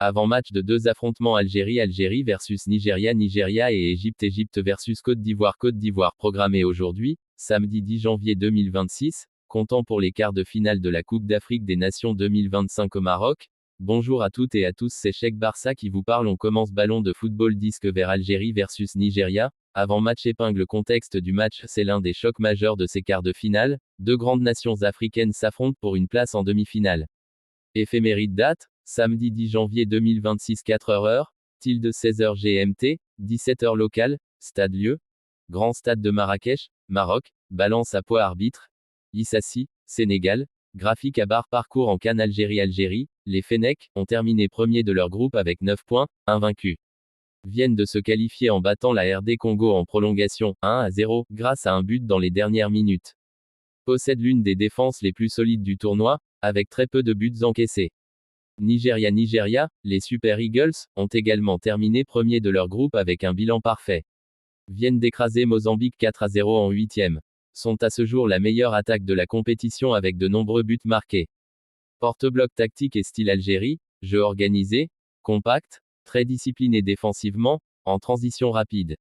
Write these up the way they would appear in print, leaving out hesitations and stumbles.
Avant-match de deux affrontements Algérie versus Nigeria et Égypte versus Côte d'Ivoire programmé aujourd'hui, samedi 10 janvier 2026, comptant pour les quarts de finale de la Coupe d'Afrique des Nations 2025 au Maroc. Bonjour à toutes et à tous, c'est Cheikh Barça qui vous parle. On commence ballon de football disque vers Algérie versus Nigeria. Avant-match épingle contexte du match, c'est l'un des chocs majeurs de ces quarts de finale. Deux grandes nations africaines s'affrontent pour une place en demi-finale. Éphéméride date, samedi 10 janvier 2026 4h, 16h GMT, 17h local, stade lieu, Grand Stade de Marrakech, Maroc, balance à poids arbitre, Issassi, Sénégal, graphique à barre parcours en CAN Algérie, les Fennecs ont terminé premiers de leur groupe avec 9 points, invaincus. Viennent de se qualifier en battant la RD Congo en prolongation, 1-0, grâce à un but dans les dernières minutes. Possède l'une des défenses les plus solides du tournoi, avec très peu de buts encaissés. Nigeria, les Super Eagles, ont également terminé premiers de leur groupe avec un bilan parfait. Viennent d'écraser Mozambique 4-0 en huitième. Sont à ce jour la meilleure attaque de la compétition avec de nombreux buts marqués. Porte-bloc tactique et style Algérie, jeu organisé, compact, très discipliné défensivement, en transition rapide.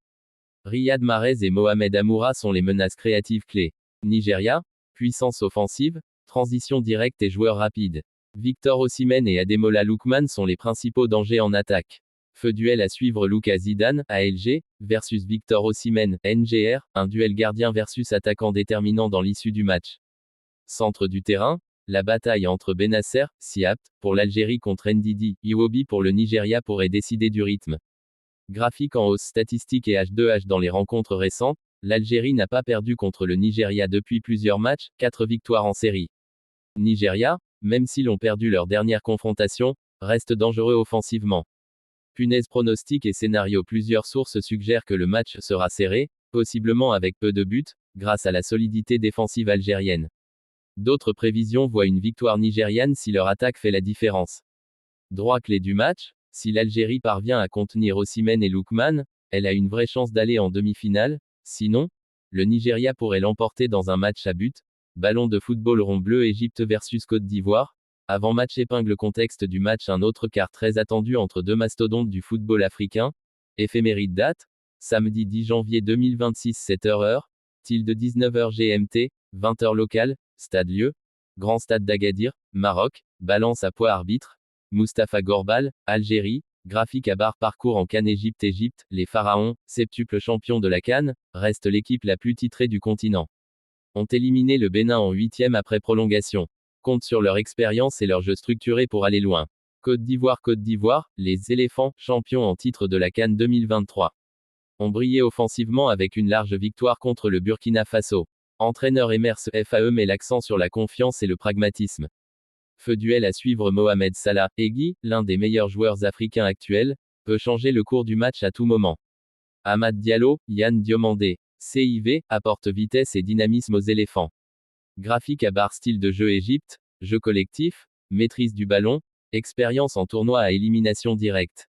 Riyad Mahrez et Mohamed Amoura sont les menaces créatives clés. Nigeria, puissance offensive, transition directe et joueur rapide. Victor Osimhen et Ademola Lookman sont les principaux dangers en attaque. Feu duel à suivre Lucas Zidane, ALG, versus Victor Osimhen, NGR, un duel gardien versus attaquant déterminant dans l'issue du match. Centre du terrain, la bataille entre Benasser, Siapt, pour l'Algérie contre Ndidi, Iwobi pour le Nigeria pourrait décider du rythme. Graphique en hausse statistique et H2H dans les rencontres récentes, l'Algérie n'a pas perdu contre le Nigeria depuis plusieurs matchs, 4 victoires en série. Nigeria, même s'ils ont perdu leur dernière confrontation, reste dangereux offensivement. Punaise pronostic et scénario. Plusieurs sources suggèrent que le match sera serré, possiblement avec peu de buts, grâce à la solidité défensive algérienne. D'autres prévisions voient une victoire nigériane si leur attaque fait la différence. Droit clé du match, si l'Algérie parvient à contenir Osimhen et Lookman, elle a une vraie chance d'aller en demi-finale, sinon, le Nigeria pourrait l'emporter dans un match à but. Ballon de football rond bleu Égypte versus Côte d'Ivoire. Avant-match épingle contexte du match, un autre quart très attendu entre deux mastodontes du football africain. Éphéméride date, samedi 10 janvier 2026 7h, 19h GMT, 20h local, stade lieu, Grand Stade d'Agadir, Maroc, balance à poids arbitre, Mustapha Gorbal, Algérie, graphique à barre parcours en CAN Égypte, les Pharaons, septuple champions de la CAN, restent l'équipe la plus titrée du continent. Ont éliminé le Bénin en huitième après prolongation. Comptent sur leur expérience et leur jeu structuré pour aller loin. Côte d'Ivoire, les éléphants, champions en titre de la CAN 2023. Ont brillé offensivement avec une large victoire contre le Burkina Faso. Entraîneur Emers FAE met l'accent sur la confiance et le pragmatisme. Feu duel à suivre Mohamed Salah, Egui, l'un des meilleurs joueurs africains actuels, peut changer le cours du match à tout moment. Amad Diallo, Yann Diomandé, CIV, apporte vitesse et dynamisme aux éléphants. Graphique à barre style de jeu Égypte, jeu collectif, maîtrise du ballon, expérience en tournoi à élimination directe.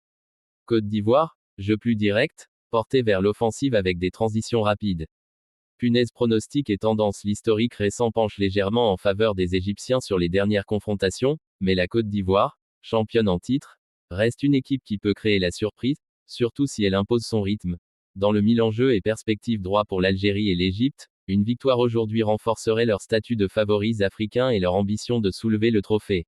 Côte d'Ivoire, jeu plus direct, porté vers l'offensive avec des transitions rapides. Punaise pronostic et tendance. L'historique récent penche légèrement en faveur des Égyptiens sur les dernières confrontations, mais la Côte d'Ivoire, championne en titre, reste une équipe qui peut créer la surprise, surtout si elle impose son rythme. Dans le mille enjeux et perspectives droit pour l'Algérie et l'Égypte, une victoire aujourd'hui renforcerait leur statut de favoris africains et leur ambition de soulever le trophée.